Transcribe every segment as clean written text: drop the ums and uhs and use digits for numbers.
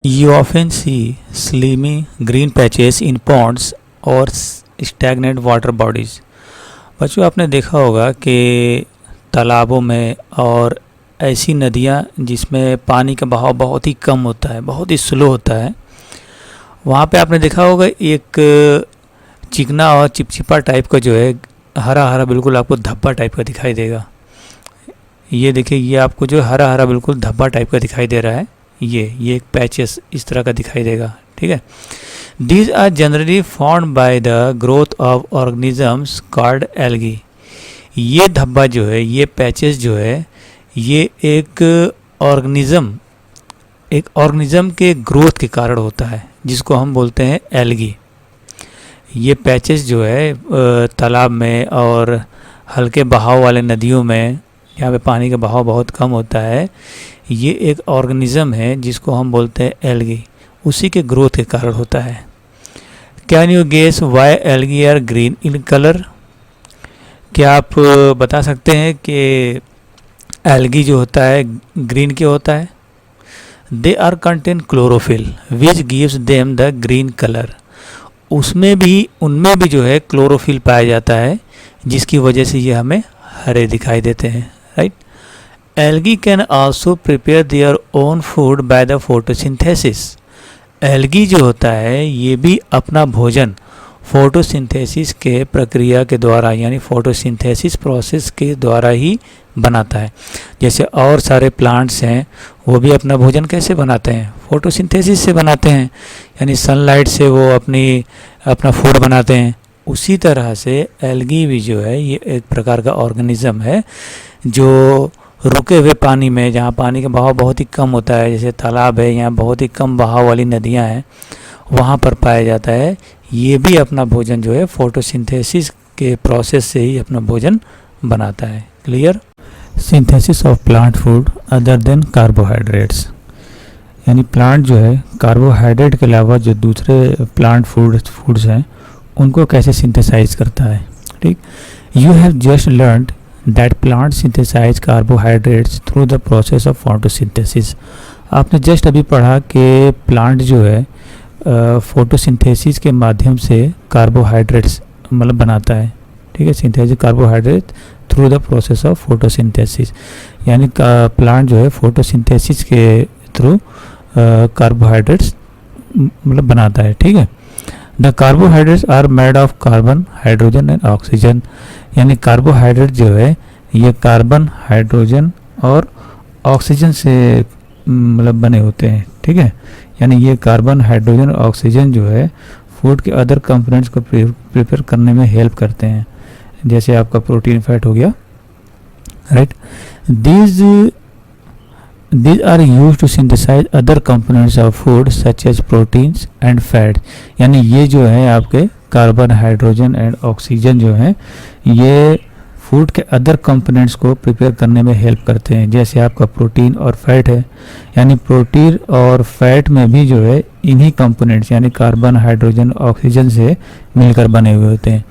You often see slimy green patches in ponds or stagnant water bodies। बच्चों आपने देखा होगा कि तालाबों में और ऐसी नदियाँ जिसमें पानी का बहाव बहुत ही कम होता है, बहुत ही स्लो होता है, वहाँ पे आपने देखा होगा एक चिकना और चिपचिपा टाइप का जो है हरा हरा बिल्कुल आपको धब्बा टाइप का दिखाई देगा। ये देखिए, ये आपको जो हरा हरा बिल्कुल धब्बा टाइप का दिखाई दे रहा है, ये एक पैचेस इस तरह का दिखाई देगा। ठीक है, these are generally formed by the growth of organisms called algae. ये धब्बा जो है, ये पैचेस जो है, ये एक ऑर्गेनिज्म के ग्रोथ के कारण होता है, जिसको हम बोलते हैं एल्गी। ये पैचेस जो है तालाब में और हल्के बहाव वाले नदियों में, यहाँ पे पानी का बहाव बहुत कम होता है, ये एक ऑर्गेनिज्म है जिसको हम बोलते हैं एल्गी, उसी के ग्रोथ के कारण होता है। Can you guess why algae are green in colour? क्या आप बता सकते हैं कि एल्गी जो होता है ग्रीन क्यों होता है? They are contain chlorophyll which gives them the green colour. उनमें भी जो है क्लोरोफिल पाया जाता है, जिसकी वजह से ये हमें हरे दिखाई देते हैं। Right, algae can also prepare their own food by the photosynthesis. Algae जो होता है ये भी अपना भोजन फोटोसिंथेसिस के प्रक्रिया के द्वारा, यानी फोटोसिंथेसिस प्रोसेस के द्वारा ही बनाता है। जैसे और सारे प्लांट्स हैं, वो भी अपना भोजन कैसे बनाते हैं? फोटोसिंथेसिस से बनाते हैं, यानी सनलाइट से वो अपना फूड बनाते हैं। उसी तरह से एल्गी भी जो है ये एक प्रकार का ऑर्गेनिज्म है जो रुके हुए पानी में, जहाँ पानी का बहाव बहुत ही कम होता है, जैसे तालाब है, यहाँ बहुत ही कम बहाव वाली नदियाँ हैं, वहाँ पर पाया जाता है। ये भी अपना भोजन जो है फोटोसिंथेसिस के प्रोसेस से ही अपना भोजन बनाता है। Clear? Synthesis of plant food other than carbohydrates, यानी प्लांट जो है कार्बोहाइड्रेट के अलावा जो दूसरे प्लांट फूड्स हैं उनको कैसे सिंथेसाइज करता है। ठीक, you have just learned that plant synthesize carbohydrates through the process of photosynthesis। आपने जस्ट अभी पढ़ा कि प्लांट जो है फोटोसिंथेसिस के माध्यम से कार्बोहाइड्रेट्स मतलब बनाता है। ठीक है, synthesis carbohydrate through the process of photosynthesis, यानी प्लांट जो है फोटोसिंथेसिस के थ्रू कार्बोहाइड्रेट्स मतलब बनाता है। ठीक है, the carbohydrates are made of carbon, hydrogen and oxygen, यानी कार्बोहाइड्रेट जो है ये कार्बन, हाइड्रोजन और ऑक्सीजन से मतलब बने होते हैं। ठीक है, यानी ये कार्बन, हाइड्रोजन और ऑक्सीजन जो है फूड के अदर कंपोनेंट्स को प्रिपेयर करने में हेल्प करते हैं, जैसे आपका प्रोटीन, फैट हो गया। Right, These are used to synthesize other components of food such as proteins and fats। यानी ये जो है आपके कार्बन, हाइड्रोजन एंड ऑक्सीजन जो है ये फूड के अदर कंपोनेंट्स को प्रिपेयर करने में हेल्प करते हैं, जैसे आपका प्रोटीन और फैट है। यानी प्रोटीन और फैट में भी जो है इन्हीं कंपोनेंट्स यानी कार्बन, हाइड्रोजन, ऑक्सीजन से मिलकर बने हुए होते हैं।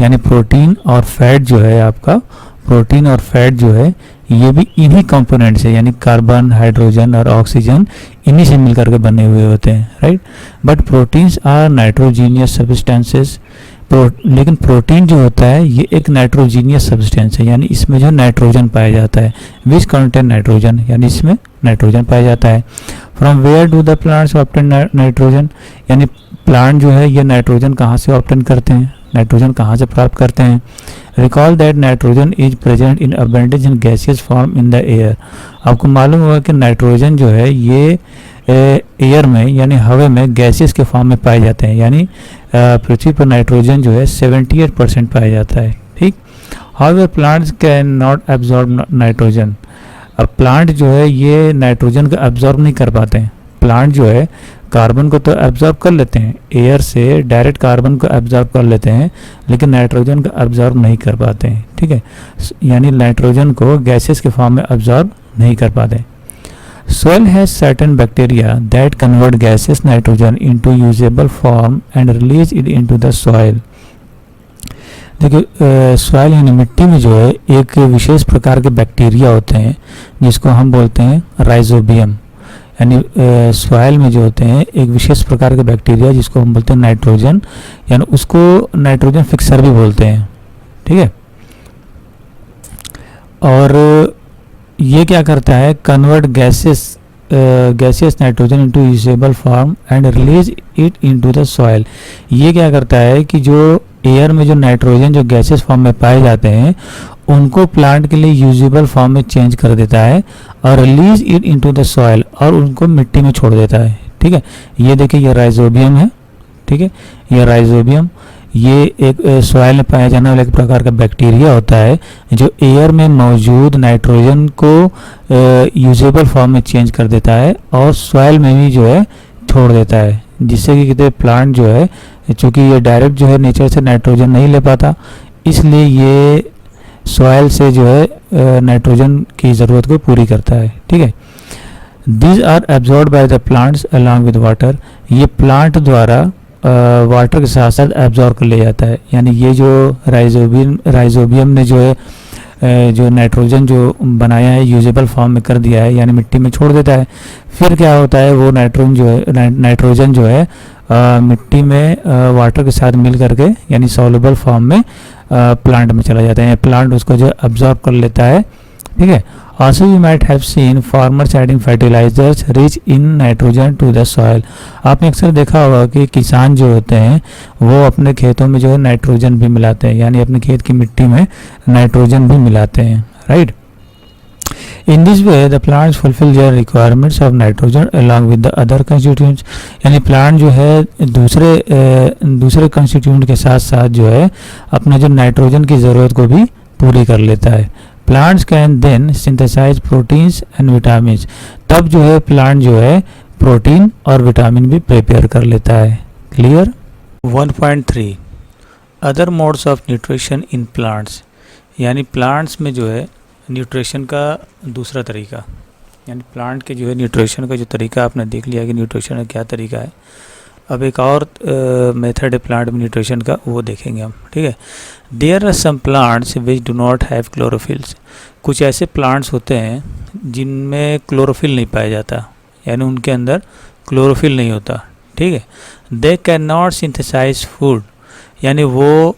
यानी प्रोटीन और फैट जो है आपका, प्रोटीन और फैट जो है ये भी इन्हीं कंपोनेंट्स है, यानी कार्बन, हाइड्रोजन और ऑक्सीजन इन्हीं से मिलकर के बने हुए होते हैं। Right, but proteins are nitrogenous substances. लेकिन प्रोटीन जो होता है ये एक नाइट्रोजीनियस सब्सटेंस है, यानी इसमें जो नाइट्रोजन पाया जाता है, विच कंटेन नाइट्रोजन, यानी इसमें नाइट्रोजन पाया जाता है। From where do the plants obtain nitrogen, यानी प्लांट जो है ये नाइट्रोजन कहाँ से ऑब्टेन करते हैं, नाइट्रोजन कहाँ से प्राप्त करते हैं? Recall that nitrogen is present in abundance in gaseous form in the air. आपको मालूम होगा कि नाइट्रोजन जो है ये एयर में यानी हवा में गैसेस के फॉर्म में पाए जाते हैं, यानी पृथ्वी पर नाइट्रोजन जो है 78% पाया जाता है। ठीक, however plants can not absorb nitrogen. अब प्लांट जो है ये नाइट्रोजन को एब्जॉर्ब नहीं कर पाते हैं। प्लांट जो है कार्बन को तो एब्जॉर्ब कर लेते हैं, एयर से डायरेक्ट कार्बन को एब्जॉर्ब कर लेते हैं, लेकिन नाइट्रोजन को एब्जॉर्ब नहीं कर पाते हैं। ठीक है, यानी नाइट्रोजन को गैसेस के फॉर्म में एब्जॉर्ब नहीं कर पाते। Soil has certain bacteria that convert gaseous nitrogen into usable form and release it into the soil। देखिए सॉइल यानी मिट्टी में जो है एक विशेष प्रकार के बैक्टीरिया होते हैं जिसको हम बोलते हैं राइजोबियम। यानी सॉइल में जो होते हैं एक विशेष प्रकार के बैक्टीरिया जिसको हम बोलते हैं नाइट्रोजन, यानी उसको नाइट्रोजन फिक्सर भी बोलते हैं, ठीक है। और ये क्या करता है, convert gaseous nitrogen into usable form and release it into the soil. ये क्या करता है कि जो एयर में जो नाइट्रोजन जो गैसियस फॉर्म में पाए जाते हैं उनको प्लांट के लिए यूजेबल फॉर्म में चेंज कर देता है और release it into the soil, और उनको मिट्टी में छोड़ देता है, ठीक है। ये देखिए ये राइजोबियम है, ठीक है, ये राइजोबियम, ये एक सॉइल में पाया जाने वाला एक प्रकार का बैक्टीरिया होता है जो एयर में मौजूद नाइट्रोजन को यूजेबल फॉर्म में चेंज कर देता है और सॉइल में भी जो है छोड़ देता है, जिससे कि कहते प्लांट जो है, चूँकि ये डायरेक्ट जो है नेचर से नाइट्रोजन नहीं ले पाता, इसलिए ये सॉइल से जो है नाइट्रोजन की ज़रूरत को पूरी करता है, ठीक है। These are absorb by the plants along with water. ये प्लांट द्वारा वाटर के साथ साथ एब्जॉर्ब कर लिया जाता है, यानी ये जो राइजोबियम ने जो है जो नाइट्रोजन जो बनाया है यूजेबल फॉर्म में कर दिया है, यानी मिट्टी में छोड़ देता है। फिर क्या होता है, वो नाइट्रोजन जो है मिट्टी में वाटर के साथ मिल करके यानी सॉल्युबल फॉर्म में प्लांट में चला जाता है, प्लांट उसको जो एब्जॉर्ब कर लेता है, ठीक है। Also you might have seen farmers adding fertilizers rich in nitrogen to the soil। आपने अक्सर देखा होगा कि किसान जो होते हैं वो अपने खेतों में जो है नाइट्रोजन भी मिलाते हैं, यानी अपने खेत की मिट्टी में नाइट्रोजन भी मिलाते हैं, right. In this way the plants fulfill their requirements of nitrogen along with the other constituents। यानी प्लांट जो है दूसरे कंस्टिट्यूएंट के साथ साथ जो है अपना जो नाइट्रोजन की ज़रूरत को भी पूरी कर लेता है। Plants can then synthesise proteins and vitamin. तब जो है प्लांट जो है प्रोटीन और विटामिन भी प्रिपेयर कर लेता है। Clear. 1.3 other modes of nutrition in plants. यानी प्लांट्स में जो है न्यूट्रिशन का दूसरा तरीका, यानी प्लांट के जो है न्यूट्रिशन का जो तरीका आपने देख लिया कि न्यूट्रिशन का क्या तरीका है। अब एक और मेथड है प्लांट में न्यूट्रिशन का, वो देखेंगे हम, ठीक है। There are some plants which do not have chlorophylls. कुछ ऐसे प्लांट्स होते हैं जिनमें क्लोरोफिल नहीं पाया जाता, यानी उनके अंदर क्लोरोफिल नहीं होता, ठीक है। They can not synthesise food, यानी वो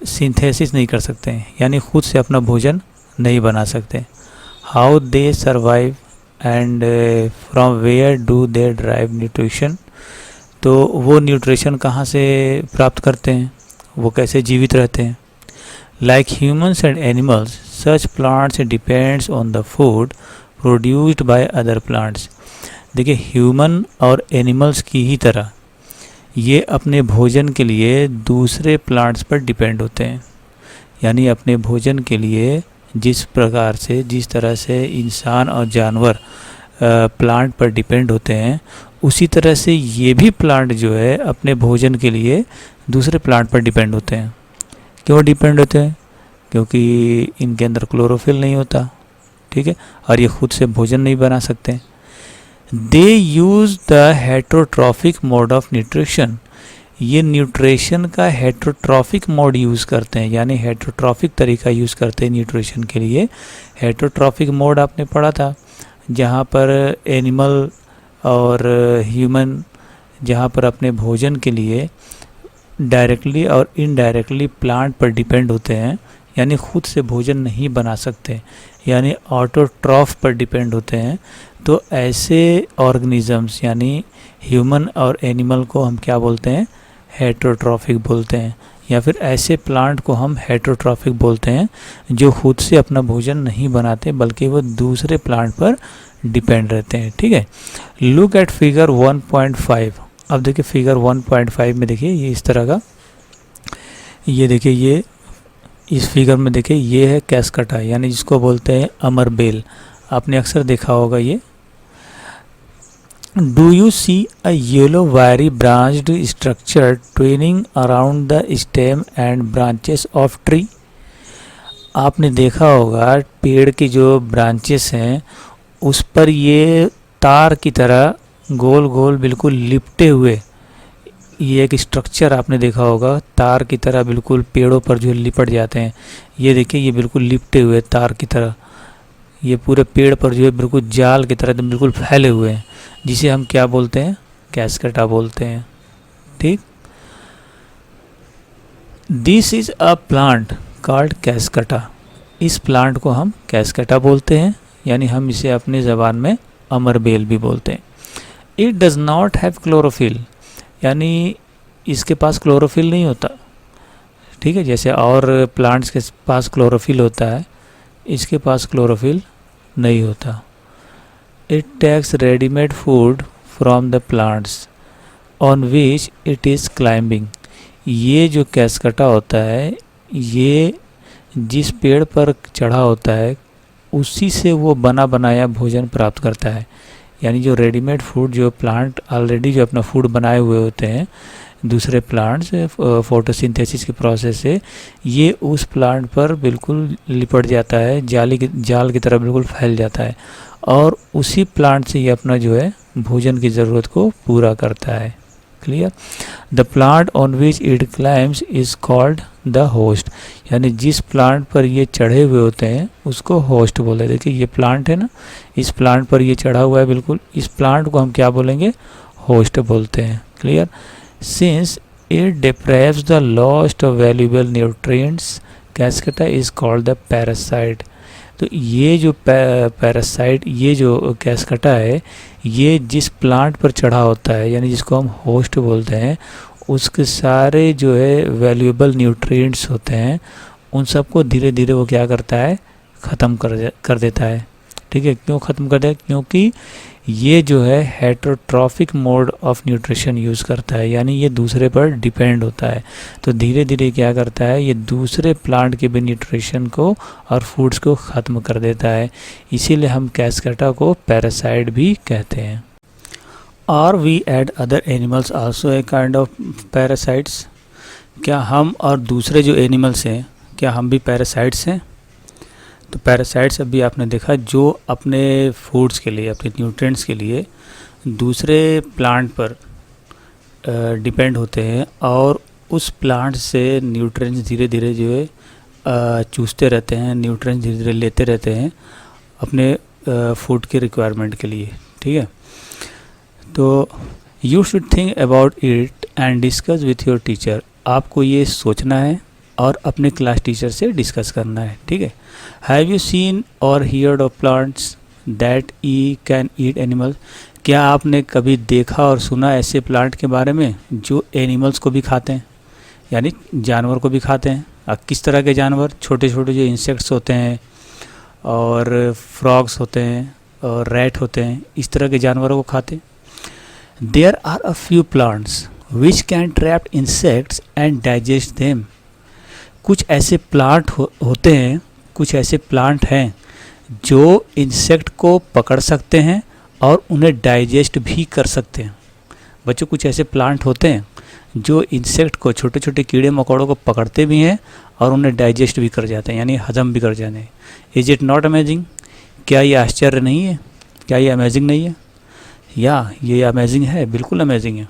सिंथेसिस नहीं कर सकते हैं, यानी खुद से अपना भोजन नहीं बना सकते। How they survive and from where do they drive nutrition. तो वो न्यूट्रिशन कहाँ से प्राप्त करते हैं, वो कैसे जीवित रहते हैं। Like humans and animals such plants depends on the food produced by other plants. देखिए ह्यूमन और एनिमल्स की ही तरह ये अपने भोजन के लिए दूसरे प्लांट्स पर डिपेंड होते हैं, यानी अपने भोजन के लिए जिस तरह से इंसान और जानवर प्लांट पर डिपेंड होते हैं, उसी तरह से ये भी प्लांट जो है अपने भोजन के लिए दूसरे प्लांट पर डिपेंड होते हैं। क्यों डिपेंड होते हैं? क्योंकि इनके अंदर क्लोरोफिल नहीं होता, ठीक है, और ये खुद से भोजन नहीं बना सकते। They use the heterotrophic mode of nutrition. ये न्यूट्रिशन का हेटरोट्रॉफिक मोड यूज़ करते हैं, यानी हेटरोट्रॉफिक तरीका यूज़ करते हैं न्यूट्रिशन के लिए। हेटरोट्रॉफिक मोड आपने पढ़ा था, जहाँ पर एनिमल और ह्यूमन जहाँ पर अपने भोजन के लिए डायरेक्टली और इनडायरेक्टली प्लांट पर डिपेंड होते हैं, यानी खुद से भोजन नहीं बना सकते, यानी ऑटोट्रॉफ पर डिपेंड होते हैं। तो ऐसे ऑर्गेनिजम्स यानी ह्यूमन और एनिमल को हम क्या बोलते हैं? हेटरोट्रॉफिक बोलते हैं, या फिर ऐसे प्लांट को हम हेटरोट्रॉफिक बोलते हैं जो खुद से अपना भोजन नहीं बनाते बल्कि वो दूसरे प्लांट पर डिपेंड रहते हैं, ठीक है। Look at figure 1.5। अब देखिए फिगर 1.5 में देखिए ये इस तरह का, ये देखिए ये इस फिगर में देखिए ये है कैस्कटा, यानी जिसको बोलते हैं अमर बेल। आपने अक्सर देखा होगा ये। Do you see a yellow wiry branched structure twining around the stem and branches of tree. आपने देखा होगा पेड़ की जो ब्रांचेस हैं उस पर ये तार की तरह गोल गोल बिल्कुल लिपटे हुए ये एक स्ट्रक्चर आपने देखा होगा, तार की तरह बिल्कुल पेड़ों पर जो लिपट जाते हैं। ये देखिए ये बिल्कुल लिपटे हुए तार की तरह ये पूरे पेड़ पर जो है बिल्कुल जाल की तरह एकदम बिल्कुल फैले हुए हैं, जिसे हम क्या बोलते हैं, कैस्केटा बोलते हैं। ठीक, this is a plant called cuscuta. इस प्लांट को हम कैस्केटा बोलते हैं, यानी हम इसे अपनी ज़बान में अमरबेल भी बोलते हैं। It does not have chlorophyll, यानी इसके पास क्लोरोफिल नहीं होता। ठीक है, जैसे और प्लांट्स के पास क्लोरोफिल होता है, इसके पास क्लोरोफिल नहीं होता। It takes readymade food from the plants on which it is climbing. ये जो कैस्केटा होता है, ये जिस पेड़ पर चढ़ा होता है उसी से वो बना बनाया भोजन प्राप्त करता है। यानी जो रेडीमेड फूड, जो प्लांट ऑलरेडी जो अपना फूड बनाए हुए होते हैं दूसरे प्लांट्स फोटोसिंथेसिस के प्रोसेस से, ये उस प्लांट पर बिल्कुल लिपट जाता है, जाल की तरह बिल्कुल फैल जाता है, और उसी प्लांट से ये अपना जो है भोजन की ज़रूरत को पूरा करता है। Clear. The plant on which it climbs is called the host, यानी जिस प्लांट पर ये चढ़े हुए होते हैं उसको होस्ट बोले। देखिए ये प्लांट है ना, इस प्लांट पर ये चढ़ा हुआ है बिल्कुल, इस प्लांट को हम क्या बोलेंगे, होस्ट बोलते हैं। Clear. Since it deprives the lost of valuable nutrients, cuscuta is called the parasite. तो ये जो पैरासाइट, ये जो कैस्केटा है, ये जिस प्लांट पर चढ़ा होता है, यानी जिसको हम होस्ट बोलते हैं, उसके सारे जो है वैल्यूएबल न्यूट्रिएंट्स होते हैं, उन सबको धीरे धीरे वो क्या करता है, ख़त्म कर देता है। ठीक है, क्यों ख़त्म कर देता है, क्योंकि ये जो है heterotrophic mode of nutrition use करता है, यानी ये दूसरे पर डिपेंड होता है। तो धीरे धीरे क्या करता है, ये दूसरे प्लांट के भी न्यूट्रिशन को और फूड्स को ख़त्म कर देता है। इसीलिए हम कैस्केटा को पैरासाइट भी कहते हैं। और we and other animals also a kind of parasites. क्या हम और दूसरे जो एनिमल्स हैं, क्या हम भी पैरासाइट्स हैं? तो पैरासाइट्स अभी आपने देखा जो अपने फूड्स के लिए, अपने न्यूट्रिएंट्स के लिए दूसरे प्लांट पर डिपेंड होते हैं, और उस प्लांट से न्यूट्रिएंट्स धीरे धीरे जो है चूसते रहते हैं, न्यूट्रिएंट्स धीरे धीरे लेते रहते हैं अपने फूड के रिक्वायरमेंट के लिए। ठीक है, तो you should think about it and discuss with your teacher. आपको ये सोचना है और अपने क्लास टीचर से डिस्कस करना है। ठीक है। हैव यू सीन और heard of plants that E can eat animals. क्या आपने कभी देखा और सुना ऐसे प्लांट के बारे में जो एनिमल्स को भी खाते हैं, यानी जानवर को भी खाते हैं? किस तरह के जानवर? छोटे छोटे जो इंसेक्ट्स होते हैं, और फ्रॉग्स होते हैं, और रैट होते हैं, इस तरह के जानवरों को खाते हैं। There are a few plants which can trap insects and digest them. कुछ ऐसे प्लांट होते हैं, कुछ ऐसे प्लांट हैं जो इंसेक्ट को पकड़ सकते हैं और उन्हें डाइजेस्ट भी कर सकते हैं। बच्चों, कुछ ऐसे प्लांट होते हैं जो इंसेक्ट को, छोटे छोटे कीड़े मकोड़ों को पकड़ते भी हैं और उन्हें डाइजेस्ट भी कर जाते हैं, यानी हजम भी कर जाते हैं। Is it not amazing? क्या ये आश्चर्य नहीं है? क्या ये अमेजिंग नहीं है? या ये अमेजिंग है, बिल्कुल अमेजिंग है।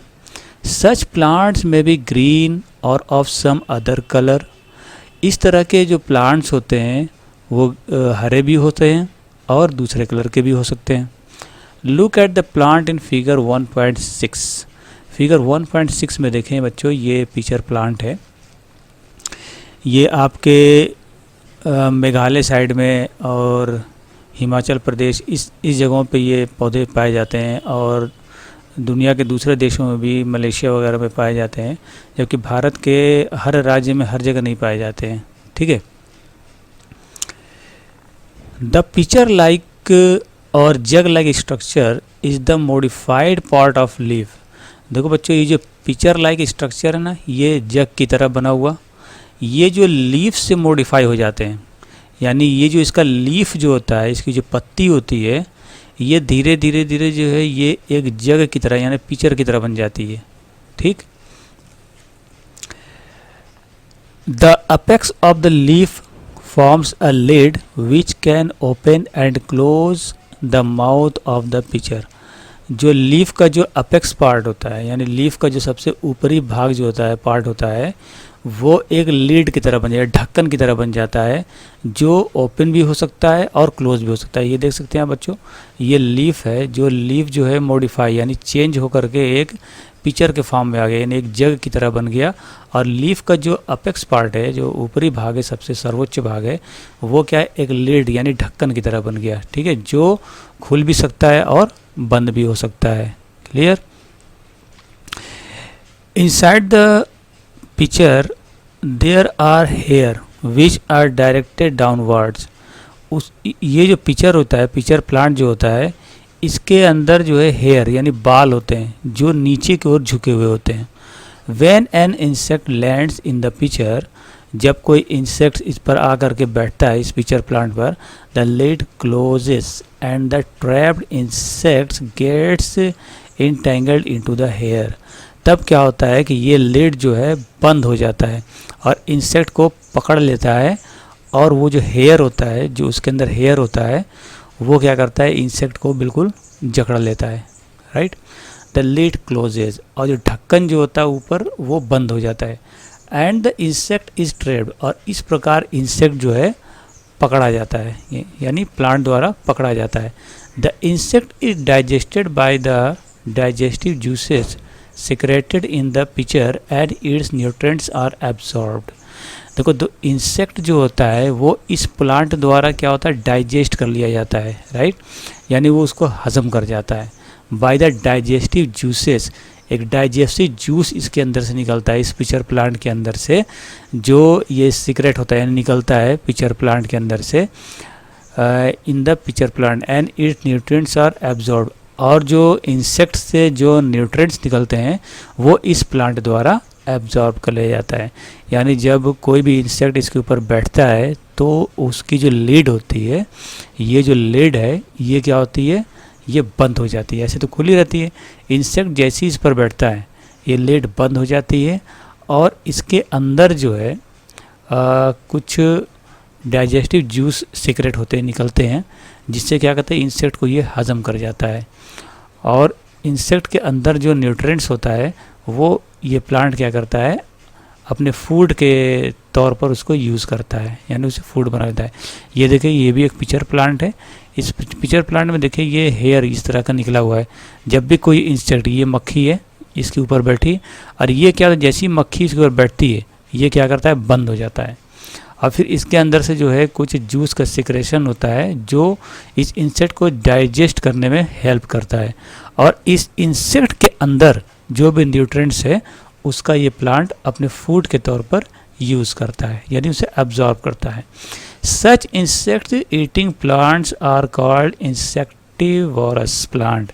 सच प्लांट्स में बी ग्रीन और ऑफ सम अदर कलर। इस तरह के जो प्लांट्स होते हैं वो हरे भी होते हैं और दूसरे कलर के भी हो सकते हैं। Look at the plant in figure 1.6। Figure 1.6 में देखें बच्चों, ये पिक्चर प्लांट है। ये आपके मेघालय साइड में और हिमाचल प्रदेश, इस जगहों पे ये पौधे पाए जाते हैं, और दुनिया के दूसरे देशों में भी, मलेशिया वगैरह में पाए जाते हैं, जबकि भारत के हर राज्य में हर जगह नहीं पाए जाते हैं। ठीक है। द पिक्चर लाइक और jug like structure is the modified part of leaf. देखो बच्चों, ये जो पिक्चर लाइक स्ट्रक्चर है ना, ये जग की तरह बना हुआ, ये जो लीफ से मॉडिफाई हो जाते हैं, यानी ये जो इसका लीफ जो होता है, इसकी जो पत्ती होती है, ये धीरे धीरे धीरे जो है ये एक जग की तरह, यानी पिक्चर की तरह बन जाती है। ठीक। The apex of the leaf forms a lid which can open and close the mouth of the pitcher. जो लीफ का जो अपेक्स पार्ट होता है, यानी लीफ का जो सबसे ऊपरी भाग जो होता है, पार्ट होता है, वो एक लीड की तरह बन जाता है, ढक्कन की तरह बन जाता है, जो ओपन भी हो सकता है और क्लोज भी हो सकता है। ये देख सकते हैं बच्चों, ये लीफ है, जो लीफ जो है मॉडिफाई यानी चेंज होकर के एक पिक्चर के फॉर्म में आ गया, यानी एक जग की तरह बन गया। और लीफ का जो अपेक्स पार्ट है, जो ऊपरी भाग है, सबसे सर्वोच्च भाग है, वो क्या है, एक लीड यानी ढक्कन की तरह बन गया, ठीक है, जो खुल भी सकता है और बंद भी हो सकता है। Clear? Inside the pitcher there are hair which are directed downwards. उस ये जो पिक्चर होता है, पिक्चर प्लांट जो होता है, इसके अंदर जो है हेयर यानी बाल होते हैं, जो नीचे की ओर झुके हुए होते हैं। When an insect lands in the picture, जब कोई इंसेक्ट इस पर आकर के बैठता है, इस पिक्चर प्लांट पर, the lid closes and the trapped insects gets entangled into the hair. तब क्या होता है कि ये लिड जो है बंद हो जाता है और इंसेक्ट को पकड़ लेता है, और वो जो हेयर होता है, जो उसके अंदर हेयर होता है, वो क्या करता है, इंसेक्ट को बिल्कुल जकड़ लेता है। राइट? द लिड क्लोजेज, और जो ढक्कन जो होता है ऊपर, वो बंद हो जाता है। And the insect is trapped, और इस प्रकार इंसेक्ट जो है पकड़ा जाता है, यानी प्लांट द्वारा पकड़ा जाता है। The insect is digested by the digestive juices secreted in the picture and its nutrients are absorbed। देखो, दो इंसेक्ट जो होता है वो इस प्लांट द्वारा क्या होता है, डाइजेस्ट कर लिया जाता है। राइट? यानी वो उसको हजम कर जाता है। बाय द डाइजेस्टिव जूसेस, एक डाइजेस्टिव जूस इसके अंदर से निकलता है, इस पिक्चर प्लांट के अंदर से, जो ये सीक्रेट होता है यानी निकलता है पिक्चर प्लांट के अंदर से, in the pitcher plant and its nutrients are absorb, और जो इंसेक्ट से जो न्यूट्रिएंट्स निकलते हैं वो इस प्लांट द्वारा एब्जॉर्ब कर लिया जाता है। यानी जब कोई भी इंसेक्ट इसके ऊपर बैठता है तो उसकी जो लीड होती है, ये जो लीड है, ये क्या होती है, ये बंद हो जाती है। ऐसे तो खुली रहती है, इंसेक्ट जैसे ही इस पर बैठता है ये लीड बंद हो जाती है, और इसके अंदर जो है कुछ डाइजेस्टिव जूस सीक्रेट होते निकलते हैं, जिससे क्या कहते हैं, इंसेक्ट को ये हजम कर जाता है। और इंसेक्ट के अंदर जो न्यूट्रिएंट्स होता है वो ये प्लांट क्या करता है, अपने फूड के तौर पर उसको यूज़ करता है, यानी उसे फूड बना देता है। ये देखिए, ये भी एक पिक्चर प्लांट है। इस पिक्चर प्लांट में देखिए ये हेयर इस तरह का निकला हुआ है। जब भी कोई इंसेक्ट, ये मक्खी है, इसके ऊपर बैठी, और ये क्या, जैसी मक्खी इसके ऊपर बैठती है, ये क्या करता है, बंद हो जाता है। और फिर इसके अंदर से जो है कुछ जूस का सिक्रेशन होता है, जो इस इंसेक्ट को डाइजेस्ट करने में हेल्प करता है। और इस इंसेक्ट के अंदर जो भी न्यूट्रिएंट्स है उसका ये प्लांट अपने फूड के तौर पर यूज़ करता है, यानी उसे एब्जॉर्ब करता है। Such insect eating plants are called insectivorous plant.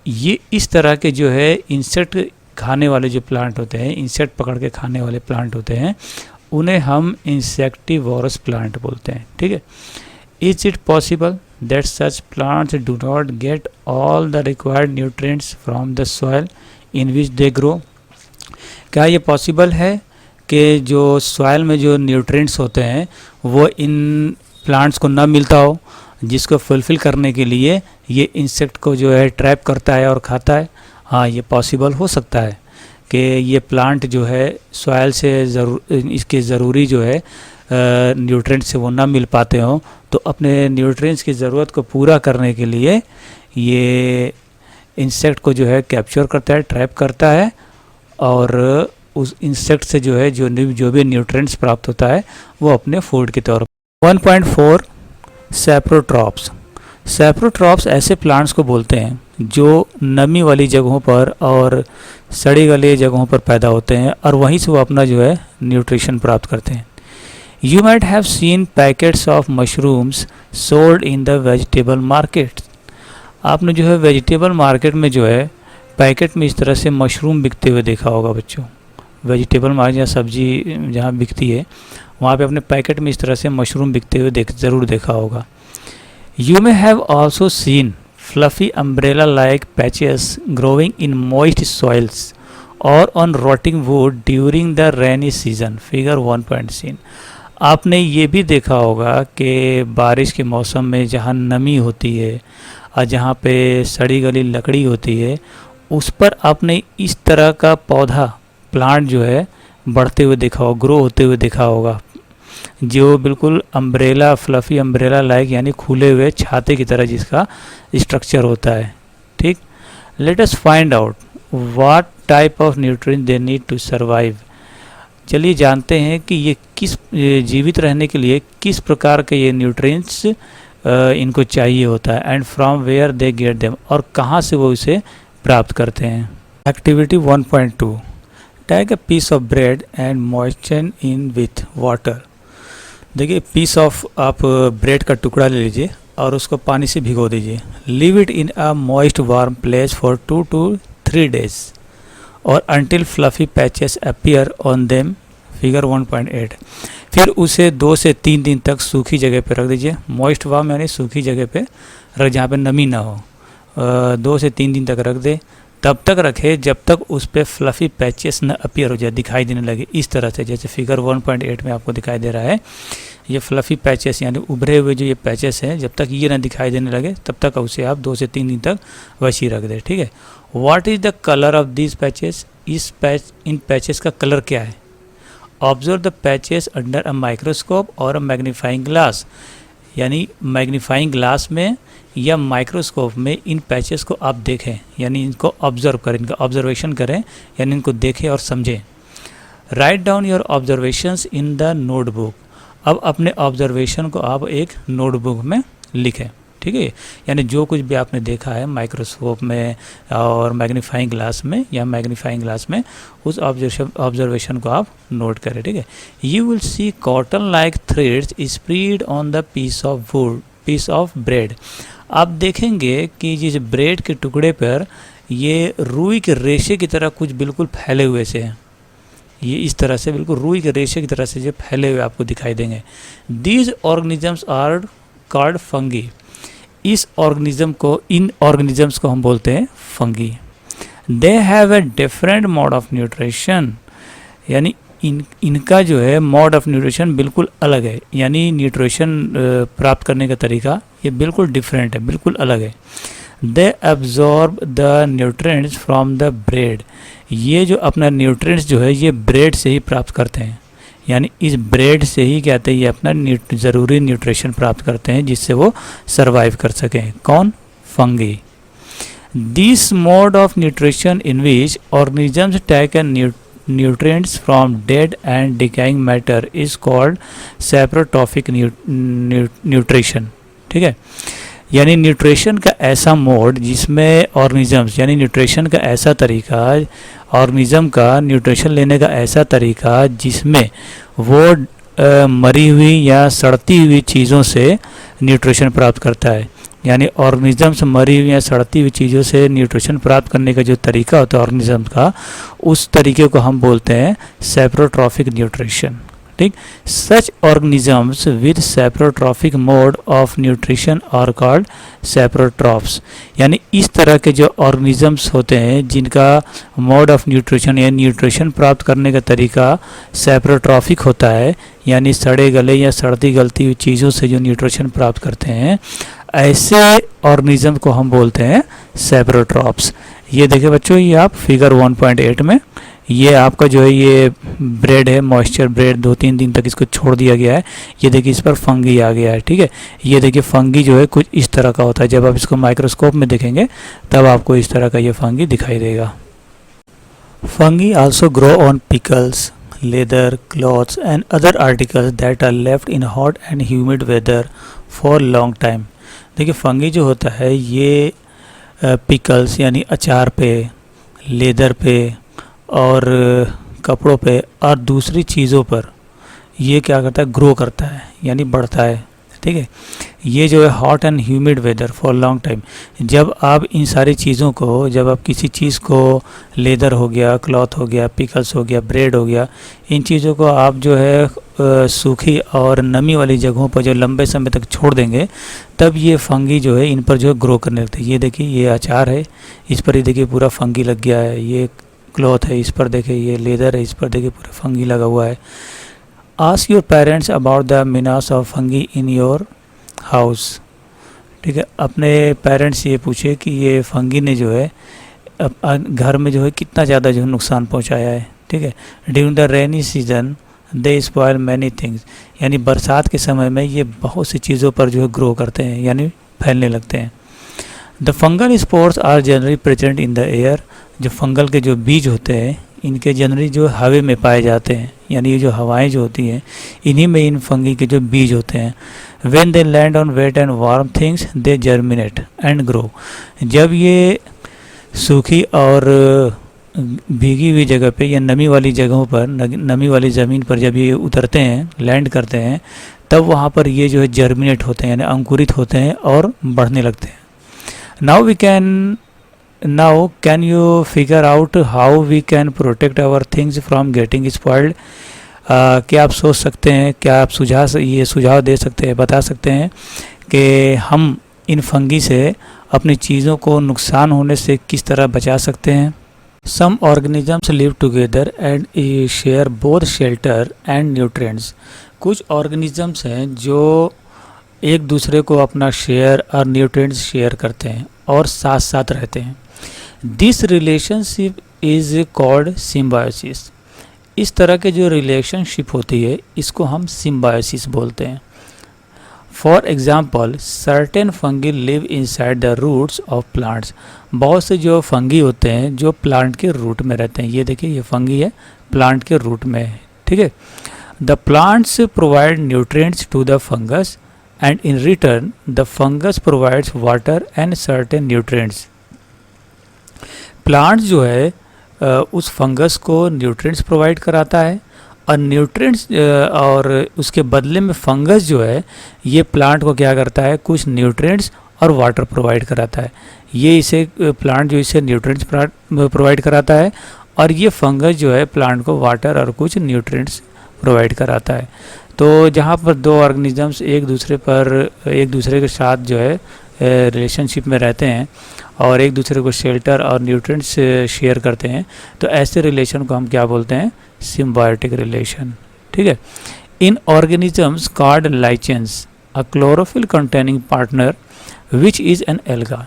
ये इस तरह के जो है इंसेक्ट खाने वाले जो प्लांट होते हैं, इंसेक्ट पकड़ के खाने वाले प्लांट होते हैं, उन्हें हम इंसेक्टिवोरस प्लांट बोलते हैं। ठीक है? Is it possible that such plants do not get all the required nutrients from the soil in which they grow? क्या ये पॉसिबल है कि जो सॉइल में जो न्यूट्रिएंट्स होते हैं वो इन प्लांट्स को ना मिलता हो, जिसको फुलफ़िल करने के लिए ये इंसेक्ट को जो है ट्रैप करता है और खाता है? हाँ, ये पॉसिबल हो सकता है कि ये प्लांट जो है सॉइल से इसके ज़रूरी जो है न्यूट्रिएंट्स से वो ना मिल पाते हों, तो अपने न्यूट्रिएंट्स की ज़रूरत को पूरा करने के लिए ये इंसेक्ट को जो है कैप्चर करता है, ट्रैप करता है, और उस इंसेक्ट से जो है जो भी न्यूट्रिएंट्स प्राप्त होता है वो अपने फूड के तौर पर। 1.4 सैप्रोट्रॉप्स। सैप्रोट्रॉप्स ऐसे प्लांट्स को बोलते हैं जो नमी वाली जगहों पर और सड़ी गली जगहों पर पैदा होते हैं, और वहीं से वो अपना जो है न्यूट्रिशन प्राप्त करते हैं। You might have seen packets of mushrooms sold in the vegetable market. आपने जो है वेजिटेबल मार्केट में जो है पैकेट में इस तरह से मशरूम बिकते हुए देखा होगा बच्चों। वेजिटेबल मार्केट या सब्जी जहाँ बिकती है वहाँ पे अपने पैकेट में इस तरह से मशरूम बिकते हुए ज़रूर देखा होगा। You may have also seen fluffy umbrella-like patches growing in moist soils or on rotting wood during the rainy season. Figure 1.3। आपने ये भी देखा होगा कि बारिश के मौसम में जहाँ नमी होती है और जहाँ पे सड़ी गली लकड़ी होती है, उस पर आपने इस तरह का पौधा, प्लांट जो है बढ़ते हुए देखा होगा, ग्रो होते हुए देखा होगा, जो बिल्कुल अम्ब्रेला, फ्लफ़ी अम्ब्रेला लाइक, यानी खुले हुए छाते की तरह जिसका स्ट्रक्चर होता है। ठीक, let us find out what type of nutrient they need to survive. चलिए जानते हैं कि ये जीवित रहने के लिए किस प्रकार के ये न्यूट्रिएंट्स इनको चाहिए होता है, and from where they get them, और कहाँ से वो इसे प्राप्त करते हैं। Activity 1.2, take a piece of bread and moisture in with water. देखिए, पीस ऑफ आप ब्रेड का टुकड़ा ले लीजिए और उसको पानी से भिगो दीजिए। Leave it in a moist warm place for 2 to 3 days और until fluffy patches appear on them, figure 1.8। फिर उसे 2 से 3 दिन तक सूखी जगह पर रख दीजिए। मॉइस्ट वार्म यानी सूखी जगह पे रख, जहाँ पे नमी ना हो। 2 से 3 दिन तक रख दे। तब तक रखे जब तक उस पर फ्लफ़ी पैचेस न अपीयर हो जाए, दिखाई देने लगे, इस तरह से, जैसे फिगर 1.8 में आपको दिखाई दे रहा है। ये फ्लफ़ी पैचेस यानी उभरे हुए जो ये पैचेस हैं, जब तक ये ना दिखाई देने लगे तब तक उसे आप 2 से 3 दिन तक वैसे ही रख दें। ठीक है। What is the colour of this patches, in patches का कलर क्या है। Observe the patches under a microscope और अ मैग्नीफाइंग ग्लास, यानी मैग्नीफाइंग ग्लास में या माइक्रोस्कोप में इन पैचेस को आप देखें, यानी इनको ऑब्जर्व करें, इनका ऑब्जर्वेशन करें, यानी इनको देखें और समझें। Write down your observations in the notebook. अब अपने ऑब्जर्वेशन को आप एक नोटबुक में लिखें। ठीक है, यानी जो कुछ भी आपने देखा है माइक्रोस्कोप में और मैग्नीफाइंग ग्लास में या मैग्नीफाइंग ग्लास में, उस ऑब्जर्वेशन को आप नोट करें। ठीक है। You will see cotton like threads spread on the piece of bread. आप देखेंगे कि जिस ब्रेड के टुकड़े पर ये रुई के रेशे की तरह कुछ बिल्कुल फैले हुए से हैं, ये इस तरह से बिल्कुल रुई के रेशे की तरह से जो फैले हुए आपको दिखाई देंगे। These organisms are called fungi. इन ऑर्गेनिजम्स को हम बोलते हैं fungi. They have a different mode of nutrition, यानी इनका जो है मोड ऑफ न्यूट्रिशन बिल्कुल अलग है, यानी न्यूट्रिशन प्राप्त करने का तरीका ये बिल्कुल डिफरेंट है, बिल्कुल अलग है। They absorb the nutrients from the bread. ये जो अपना न्यूट्रिएंट्स जो है ये ब्रेड से ही प्राप्त करते हैं, यानी इस ब्रेड से ही कहते हैं ये अपना ज़रूरी न्यूट्रिशन प्राप्त करते हैं जिससे वो सरवाइव कर सकें। कौन? Fungi. This mode of nutrition in which organisms take nutrients from dead and decaying matter is called saprotrophic nutrition। ठीक है, यानी न्यूट्रिशन का ऐसा मोड जिसमें ऑर्गेनिजम्स, यानी न्यूट्रिशन का ऐसा तरीका, ऑर्गेनिज्म का न्यूट्रिशन लेने का ऐसा तरीका जिसमें वो मरी हुई या सड़ती हुई चीज़ों से न्यूट्रिशन प्राप्त करता है। यानी ऑर्गेनिजम्स मरी हुई या सड़ती हुई चीज़ों से न्यूट्रिशन प्राप्त करने का जो तरीका होता है ऑर्गेनिज्म का, उस तरीके को हम बोलते हैं सेप्रोट्रॉफिक न्यूट्रिशन। ठीक, such organisms with saprotrophic mode of nutrition are called saprotrophs. यानी इस तरह के जो ऑर्गेनिजम्स होते हैं जिनका मोड ऑफ न्यूट्रिशन या न्यूट्रिशन प्राप्त करने का तरीका सेप्रोट्रॉफिक होता है, यानी सड़े गले या सड़ती गलती हुई चीज़ों से जो न्यूट्रिशन प्राप्त करते हैं, ऐसे ऑर्गेनिज्म को हम बोलते हैं सेप्रोट्रॉफ्स। ये देखिए बच्चों, ये आप फिगर 1.8 में ये आपका जो है ये ब्रेड है, मॉइस्चर ब्रेड, 2-3 दिन तक इसको छोड़ दिया गया है। ये देखिए इस पर फंगी आ गया है। ठीक है, ये देखिए फंगी जो है कुछ इस तरह का होता है। जब आप इसको माइक्रोस्कोप में देखेंगे तब आपको इस तरह का ये फंगी दिखाई देगा। Fungi also grow on pickles, leather, clothes and other articles that are left in hot and humid weather for long time. देखिए फंगी जो होता है ये पिकल्स यानी अचार पे, लेदर पे और कपड़ों पे और दूसरी चीज़ों पर ये क्या करता है, ग्रो करता है, यानी बढ़ता है। ठीक है, ये जो है hot and humid weather for long time. जब आप इन सारी चीज़ों को, जब आप किसी चीज़ को, लेदर हो गया, क्लॉथ हो गया, पिकल्स हो गया, ब्रेड हो गया, इन चीज़ों को आप जो है सूखी और नमी वाली जगहों पर जो लंबे समय तक छोड़ देंगे, तब ये फंगी जो है इन पर जो है ग्रो करने लगती है। ये देखिए ये अचार है, इस पर ये देखिए पूरा फंगी लग गया है। ये क्लॉथ है, इस पर देखिए ये लेदर है, इस पर देखिए पूरा फंगी लगा हुआ है। Ask your parents about the menace of fungi in your house. ठीक है, अपने पेरेंट्स से ये पूछे कि ये फंगी ने जो है घर में जो है कितना ज़्यादा जो है नुकसान पहुंचाया है। ठीक है। During the rainy season they spoil many things, यानी बरसात के समय में ये बहुत सी चीज़ों पर जो है ग्रो करते हैं, यानी फैलने लगते हैं। The fungal spores are generally present in the air, जो फंगल के जो बीज होते हैं इनके जनरली जो हवा में पाए जाते हैं, यानी ये जो हवाएं जो होती हैं इन्हीं में इन फंगी के जो बीज होते हैं। When they land on wet and warm things they germinate and grow, जब ये सूखी और भीगी हुई जगह पे या नमी वाली जगहों पर, नमी वाली ज़मीन पर जब ये उतरते हैं, लैंड करते हैं, तब वहाँ पर ये जो है जर्मिनेट होते हैं, यानी अंकुरित होते हैं और बढ़ने लगते हैं। Now can you figure out how we can protect our things from getting spoiled? क्या आप सोच सकते हैं, क्या आप सुझाव दे सकते हैं, बता सकते हैं कि हम इन फंगी से अपनी चीज़ों को नुकसान होने से किस तरह बचा सकते हैं? Some organisms live together and share both shelter and nutrients. कुछ ऑर्गेनिजम्स हैं जो एक दूसरे को अपना शेयर और न्यूट्रिएंट्स शेयर करते हैं और साथ साथ रहते हैं। This relationship is called symbiosis. इस तरह के जो रिलेशनशिप होती है इसको हम सिम्बायोसिस बोलते हैं। For example certain fungi live inside the roots of plants. बहुत से जो फंगी होते हैं जो प्लांट के रूट में रहते हैं। ये देखिए ये फंगी है, प्लांट के रूट में है, ठीक है। The plants provide nutrients to the fungus and in return the fungus provides water and certain nutrients. Plant जो है उस फंगस को न्यूट्रिएंट्स प्रोवाइड कराता है और न्यूट्रिएंट्स और उसके बदले में फंगस जो है ये प्लांट को क्या करता है, कुछ न्यूट्रिएंट्स और वाटर प्रोवाइड कराता है। ये इसे प्लांट जो इसे न्यूट्रिएंट्स प्रोवाइड कराता है और ये फंगस जो है प्लांट को वाटर और कुछ न्यूट्रिएंट्स प्रोवाइड कराता है। तो जहाँ पर दो ऑर्गेनिजम्स एक दूसरे के साथ जो है रिलेशनशिप में रहते हैं और एक दूसरे को शेल्टर और न्यूट्रिएंट्स शेयर करते हैं, तो ऐसे रिलेशन को हम क्या बोलते हैं, सिम्बायोटिक रिलेशन, ठीक है। In organisms called lichens a chlorophyll containing partner which is an alga.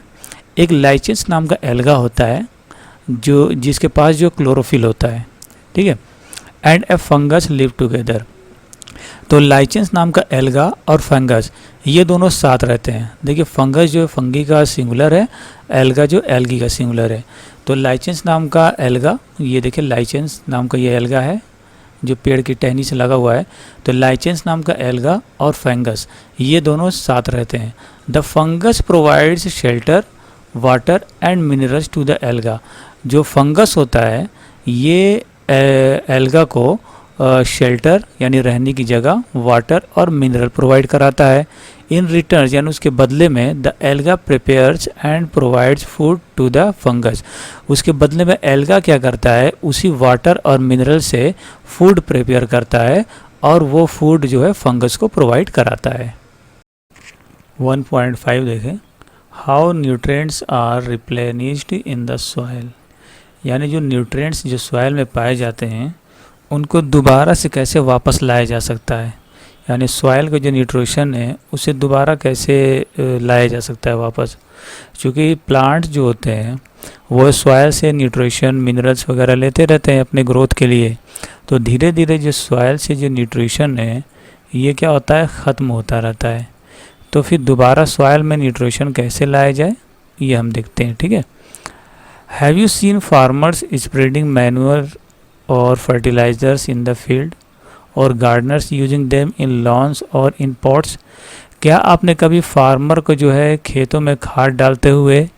एक लाइचेंस नाम का एल्गा होता है जो जिसके पास जो क्लोरोफिल होता है, ठीक है। And A fungus live together. तो लाइचेंस नाम का एल्गा और फंगस ये दोनों साथ रहते हैं। देखिए फंगस जो फंगी का सिंगुलर है, एल्गा जो एल्गी का सिंगुलर है। तो लाइचेंस नाम का एल्गा, ये देखिए लाइचेंस नाम का ये एल्गा है जो पेड़ की टहनी से लगा हुआ है। तो लाइचेंस नाम का एल्गा और फंगस ये दोनों साथ रहते हैं। The fungus provides shelter, water and minerals to the alga. जो फंगस होता है ये एल्गा को शेल्टर यानी रहने की जगह, वाटर और मिनरल प्रोवाइड कराता है। इन रिटर्न यानी उसके बदले में the alga prepares and provides food to the fungus. उसके बदले में एल्गा क्या करता है, उसी वाटर और मिनरल से फूड प्रिपेयर करता है और वो फूड जो है फंगस को प्रोवाइड कराता है। 1.5 देखें, how nutrients are replenished in the soil. यानी जो न्यूट्रिएंट्स जो सॉइल में पाए जाते हैं उनको दोबारा से कैसे वापस लाया जा सकता है, यानी सॉइल का जो न्यूट्रिशन है उसे दोबारा कैसे लाया जा सकता है वापस। क्योंकि प्लांट जो होते हैं वो सॉइल से न्यूट्रिशन मिनरल्स वगैरह लेते रहते हैं अपने ग्रोथ के लिए। तो धीरे धीरे जो सॉइल से जो न्यूट्रिशन है ये क्या होता है, ख़त्म होता रहता है। तो फिर दोबारा सॉइल में न्यूट्रिशन कैसे लाया जाए ये हम देखते हैं, ठीक है। Have you seen farmers spreading manure और फर्टिलाइजर्स इन द फील्ड और gardeners using them in lawns और इन पॉट्स। क्या आपने कभी फार्मर को जो है खेतों में खाद डालते हुए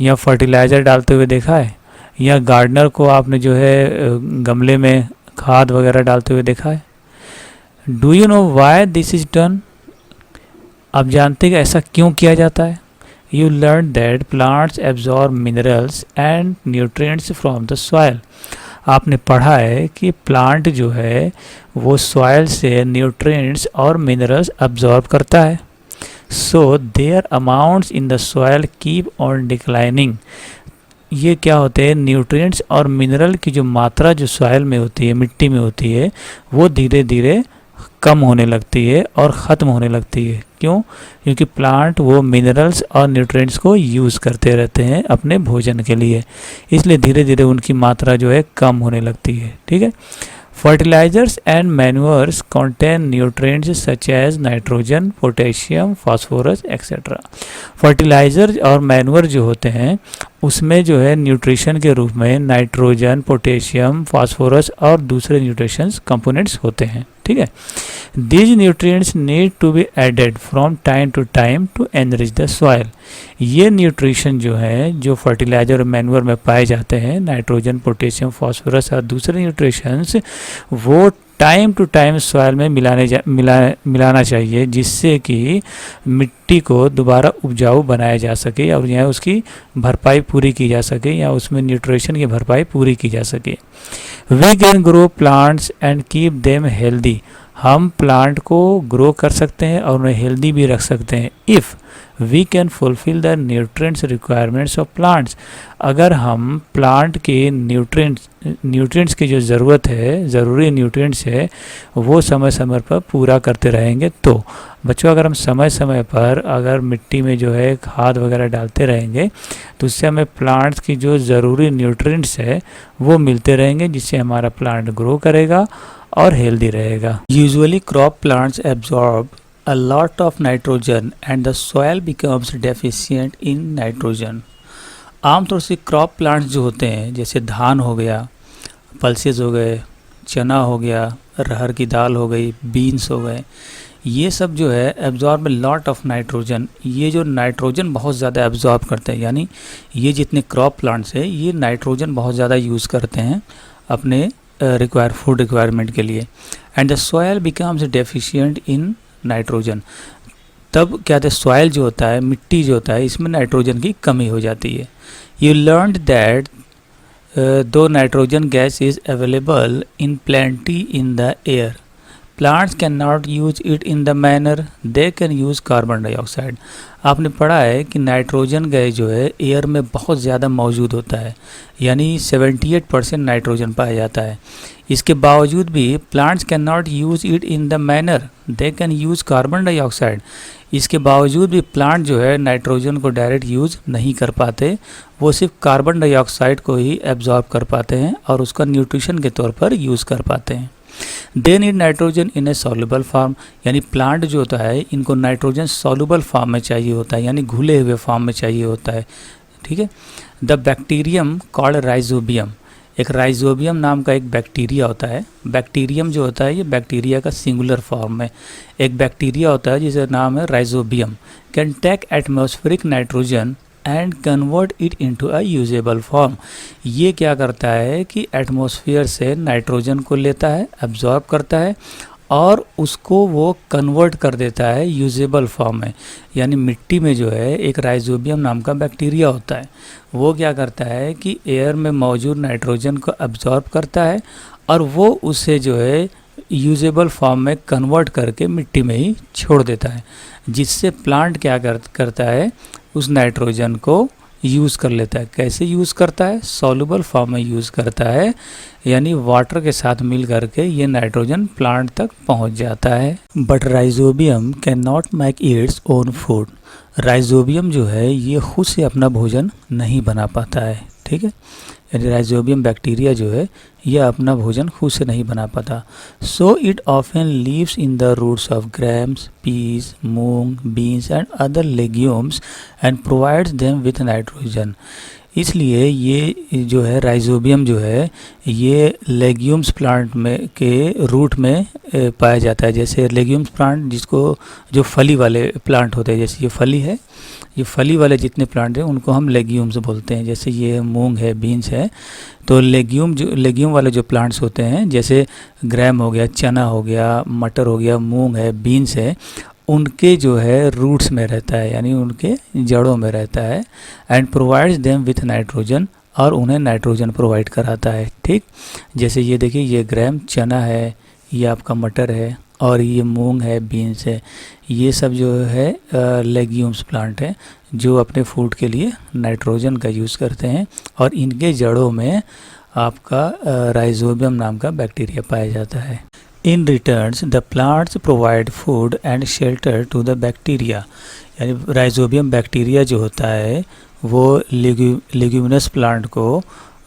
या फर्टिलाइज़र डालते हुए देखा है, या गार्डनर को आपने जो है गमले में खाद वगैरह डालते हुए देखा है? Do you know why this is done. आप जानते हैं कि ऐसा क्यों किया जाता है? You learn that plants absorb minerals and nutrients from the soil. आपने पढ़ा है कि प्लांट जो है वो सॉइल से न्यूट्रिएंट्स और मिनरल्स अब्जॉर्ब करता है। So their amounts in the soil keep on declining. ये क्या होते हैं, न्यूट्रिएंट्स और मिनरल की जो मात्रा जो सॉइल में होती है, मिट्टी में होती है, वो धीरे धीरे कम होने लगती है और ख़त्म होने लगती है। क्यों? क्योंकि प्लांट वो मिनरल्स और न्यूट्रिएंट्स को यूज़ करते रहते हैं अपने भोजन के लिए, इसलिए धीरे धीरे उनकी मात्रा जो है कम होने लगती है। ठीक है। Fertilizers and manures contain nutrients such as nitrogen, potassium, phosphorus, etc. Fertiliser और मैन्योर जो होते हैं उसमें जो है न्यूट्रिशन के रूप में नाइट्रोजन, पोटेशियम, फास्फोरस और दूसरे न्यूट्रिशंस कंपोनेंट्स होते हैं। ठीक है। These nutrients need to be added from time to time to enrich the soil. ये न्यूट्रिशन जो है जो फर्टिलाइज़र और मैन्योर में पाए जाते हैं, नाइट्रोजन, पोटेशियम, फास्फोरस और दूसरे न्यूट्रिशंस, वो टाइम टू टाइम सॉइल में मिलाना चाहिए, जिससे कि मिट्टी को दोबारा उपजाऊ बनाया जा सके और यहाँ उसकी भरपाई पूरी की जा सके या उसमें न्यूट्रिशन की भरपाई पूरी की जा सके। We can grow plants and keep them healthy. हम प्लांट को ग्रो कर सकते हैं और उन्हें हेल्दी भी रख सकते हैं if we can fulfil the nutrients requirements of plants. अगर हम प्लांट के न्यूट्रिएंट्स की जो ज़रूरत है, ज़रूरी न्यूट्रिएंट्स है, वो समय समय पर पूरा करते रहेंगे। तो बच्चों, अगर हम समय समय पर अगर मिट्टी में जो है खाद वगैरह डालते रहेंगे तो उससे हमें प्लांट्स की जो ज़रूरी न्यूट्रिएंट्स है वो मिलते रहेंगे, जिससे हमारा प्लांट ग्रो करेगा और हेल्दी रहेगा। Usually crop plants absorb a lot of nitrogen and the soil becomes deficient in nitrogen। आमतौर से क्रॉप प्लांट्स जो होते हैं, जैसे धान हो गया, पल्सेस हो गए, चना हो गया, अरहर की दाल हो गई, बीन्स हो गए, ये सब जो है एब्जॉर्ब लॉट ऑफ नाइट्रोजन। ये जो नाइट्रोजन बहुत ज़्यादा एब्जॉर्ब करते हैं, यानी ये जितने क्रॉप प्लांट्स हैं ये नाइट्रोजन बहुत ज़्यादा यूज़ करते हैं अपने फूड रिक्वायरमेंट के लिए। And the soil becomes deficient in nitrogen. तब क्या होता है, सॉयल जो होता है, मिट्टी जो होता है, इसमें नाइट्रोजन की कमी हो जाती है। यू लर्नड दैट दो nitrogen gas is available in plenty in the air, plants can not use it in the manner they can use carbon dioxide. आपने पढ़ा है कि नाइट्रोजन गैस जो है एयर में बहुत ज़्यादा मौजूद होता है, यानी 78% नाइट्रोजन पाया जाता है। इसके बावजूद भी plants can not use it in the manner they can use carbon dioxide. इसके बावजूद भी प्लांट जो है नाइट्रोजन को डायरेक्ट यूज़ नहीं कर पाते, वो सिर्फ कार्बन डाइऑक्साइड को ही एब्जॉर्ब कर पाते हैं और उसका न्यूट्रिशन के तौर पर यूज़ कर पाते हैं। They need nitrogen in A soluble form, यानी प्लांट जो होता है इनको नाइट्रोजन सॉल्युबल फॉर्म में चाहिए होता है, यानी घुले हुए फॉर्म में चाहिए होता है। ठीक है। द बैक्टीरियम कॉल्ड राइजोबियम, एक राइजोबियम नाम का एक बैक्टीरिया होता है। बैक्टीरियम जो होता है ये बैक्टीरिया का सिंगुलर फॉर्म में एक बैक्टीरिया होता है जिसका नाम है rhizobium, can take atmospheric nitrogen and convert it into a usable form. ये क्या करता है कि एटमॉस्फेयर से नाइट्रोजन को लेता है, एब्जॉर्ब करता है और उसको वो कन्वर्ट कर देता है यूजेबल फॉर्म में। यानी मिट्टी में जो है एक राइजोबियम नाम का बैक्टीरिया होता है, वो क्या करता है कि एयर में मौजूद नाइट्रोजन को एब्जॉर्ब करता है और वो उसे जो है यूजेबल फॉर्म में कन्वर्ट करके मिट्टी में ही छोड़ देता है, जिससे प्लांट क्या करता है, उस नाइट्रोजन को यूज़ कर लेता है। कैसे यूज़ करता है? सॉल्युबल फॉर्म में यूज़ करता है, यानी वाटर के साथ मिल करके ये नाइट्रोजन प्लांट तक पहुंच जाता है। But rhizobium can not make its own food. Rhizobium जो है ये खुद से अपना भोजन नहीं बना पाता है। ठीक है, यानी राइजोबियम बैक्टीरिया जो है यह अपना भोजन खुद से नहीं बना पाता। So it often lives in the roots of grams, peas, moong, beans and other legumes and provides them with nitrogen. इसलिए ये जो है राइजोबियम जो है ये लेग्यूम्स प्लांट में के रूट में पाया जाता है। जैसे लेग्यूम्स प्लांट जिसको जो फली वाले प्लांट होते हैं, जैसे ये फली है, ये फली वाले जितने प्लांट हैं उनको हम लेग्यूम्स बोलते हैं। जैसे ये मूंग है, बीन्स है, तो लेग्यूम वाले जो प्लांट्स होते हैं जैसे ग्राम हो गया, चना हो गया, मटर हो गया, मूंग है, बीन्स है, उनके जो है रूट्स में रहता है, यानी उनके जड़ों में रहता है। And provides them with nitrogen, और उन्हें नाइट्रोजन प्रोवाइड कराता है। ठीक, जैसे ये देखिए ये ग्राम चना है, ये आपका मटर है और ये मूंग है, बीन्स है, ये सब जो है लेग्यूम्स प्लांट है जो अपने फूड के लिए नाइट्रोजन का यूज़ करते हैं और इनके जड़ों में आपका राइजोबियम नाम का बैक्टीरिया पाया जाता है। In returns the plants provide food and shelter to the bacteria. यानी राइजोबियम बैक्टीरिया जो होता है वो लेग्यूमिनस प्लांट को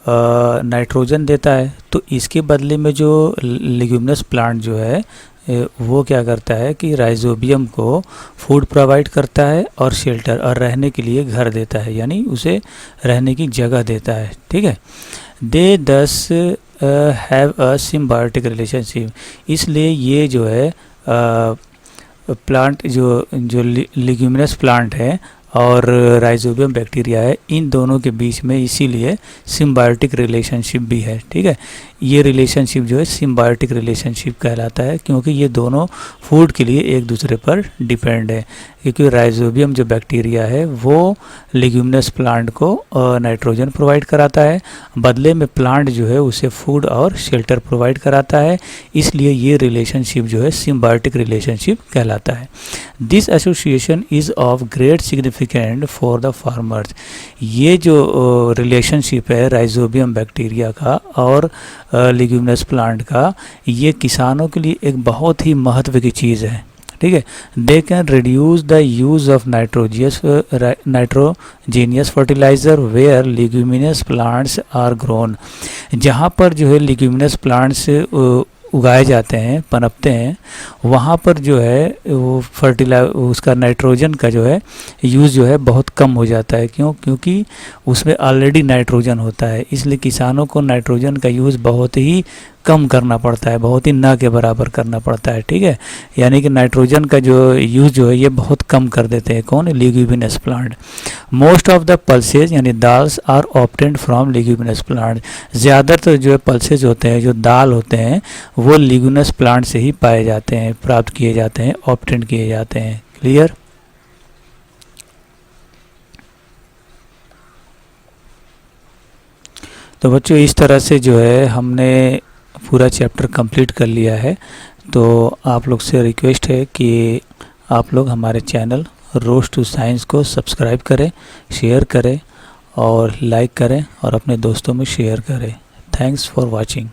नाइट्रोजन देता है, तो इसके बदले में जो लेग्यूमिनस प्लांट जो है वो क्या करता है कि राइजोबियम को फूड प्रोवाइड करता है और शेल्टर और रहने के लिए घर देता है, यानी उसे रहने की जगह देता है। ठीक है, दे दस हैव अ सिम्बायोटिक रिलेशनशिप। इसलिए ये जो है प्लांट जो जो लेग्यूमिनस प्लांट है और राइजोबियम बैक्टीरिया है, इन दोनों के बीच में इसीलिए सिम्बायोटिक रिलेशनशिप भी है। ठीक है, ये रिलेशनशिप जो है सिम्बायोटिक रिलेशनशिप कहलाता है, क्योंकि ये दोनों फूड के लिए एक दूसरे पर डिपेंड है। क्योंकि राइजोबियम जो बैक्टीरिया है वो लेग्यूमिनस प्लांट को नाइट्रोजन प्रोवाइड कराता है, बदले में प्लांट जो है उसे फूड और शेल्टर प्रोवाइड कराता है, इसलिए ये रिलेशनशिप जो है सिम्बायोटिक रिलेशनशिप कहलाता है। This association is of great significant for the farmers. ये जो रिलेशनशिप है राइजोबियम बैक्टीरिया का और लेग्यूमिनस प्लांट का, ये किसानों के लिए एक बहुत ही महत्व की चीज़ है। ठीक है, they can reduce the use of nitrogenous fertiliser where leguminous plants are grown. जहाँ पर जो है लेग्यूमिनस प्लांट्स उगाए जाते हैं, पनपते हैं, वहाँ पर जो है वो उसका नाइट्रोजन का जो है यूज़ जो है बहुत कम हो जाता है। क्योंकि उसमें ऑलरेडी नाइट्रोजन होता है, इसलिए किसानों को नाइट्रोजन का यूज़ बहुत ही कम करना पड़ता है, बहुत ही ना के बराबर करना पड़ता है। ठीक है, यानी कि नाइट्रोजन का जो यूज़ जो है ये बहुत कम कर देते हैं कौन, leguminous plant. Most of the pulses यानी dals are obtained from leguminous plant. ज़्यादातर जो है पल्सेज होते हैं, जो दाल होते हैं, वो लेग्यूमिनस प्लांट से ही पाए जाते हैं, प्राप्त किए जाते हैं, ऑब्टेंड किए जाते हैं। क्लियर? तो बच्चों इस तरह से जो है हमने पूरा चैप्टर कंप्लीट कर लिया है। तो आप लोग से रिक्वेस्ट है कि आप लोग हमारे चैनल रोज टू साइंस को सब्सक्राइब करें, शेयर करें और लाइक करें और अपने दोस्तों में शेयर करें। Thanks for watching.